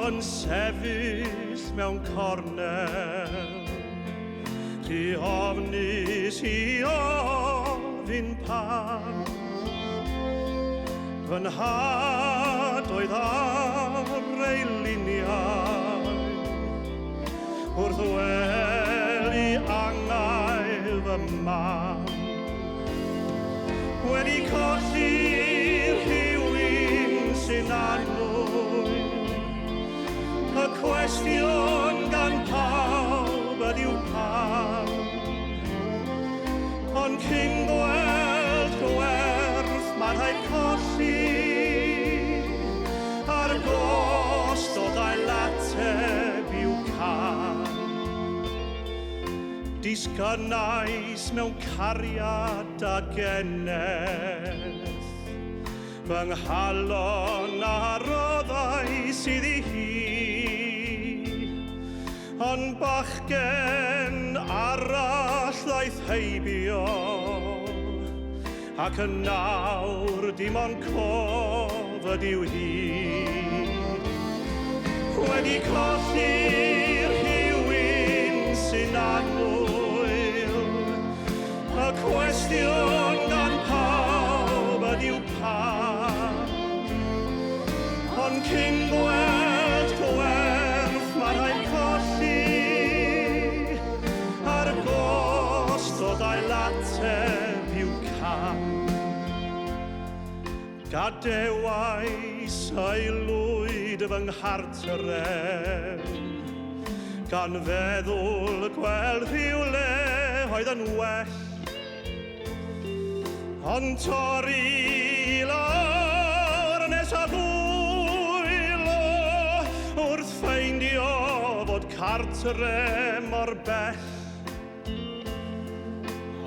yn sefyll mewn cornel, Di ofnis I ofyn pam. Fy nhad oedd ar ei luniau, wrth wely angau fy mam. Wedi colli'r rhywun sy'n annwyl, y cwestiwn gan pawb ydyw pam. Ond cyn gweld werth mae'n rhaid colli, ar gost o ddailateb i'w cam. Disgynnais mewn cariad a geneth, fy nghalon a roddau sydd I hi, ond bachgen arall ddaeth heibio, ac yn nawr dim ond cof ydyw hi. Wedi colli'r rhywun sy'n annwyl, y cwestiwn gan pawb ydyw pam. Ond cyn gweld gwerth mae'n rhaid colli, ar gost o ddailateb i'w cam. Gadewais aelwyd fy nghartref, gan feddwl gweld rhywle oedd yn well, ond torri lawr nes a ddwylo, wrth ffeindio fod cartre mor bell.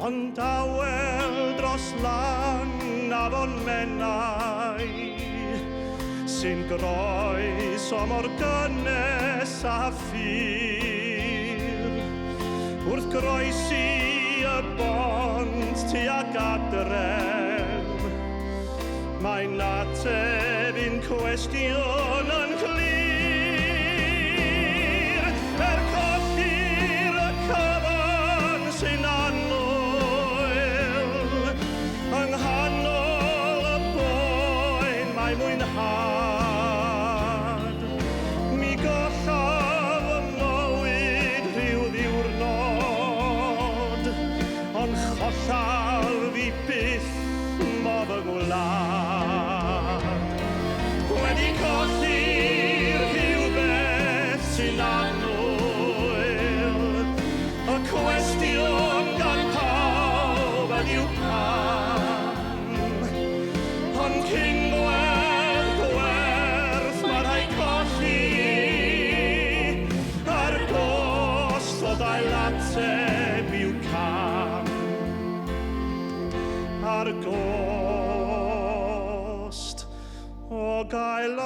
Ond awel dros lan afon Menai, sy'n groes o mor gynnes a ffyr, wrth groesi y bont tuag adref, mae'n ateb un cwestiwn yn glir. Colli'r y cyfan sy'n annwyl, yng nghanol y boen mae mwynhad. Mi gollaf y mywyd rhyw ddiwrnod, ond chollaf fi byth mo fy gwlad. Wedi colli'r rhywbeth sy'n annwyl, y cwestiwn gan pawb ydyw pam. Ond cyn gweld gwerth mae'n rhaid colli, ar gost o ddailateb i'w cam. Ar gost o gael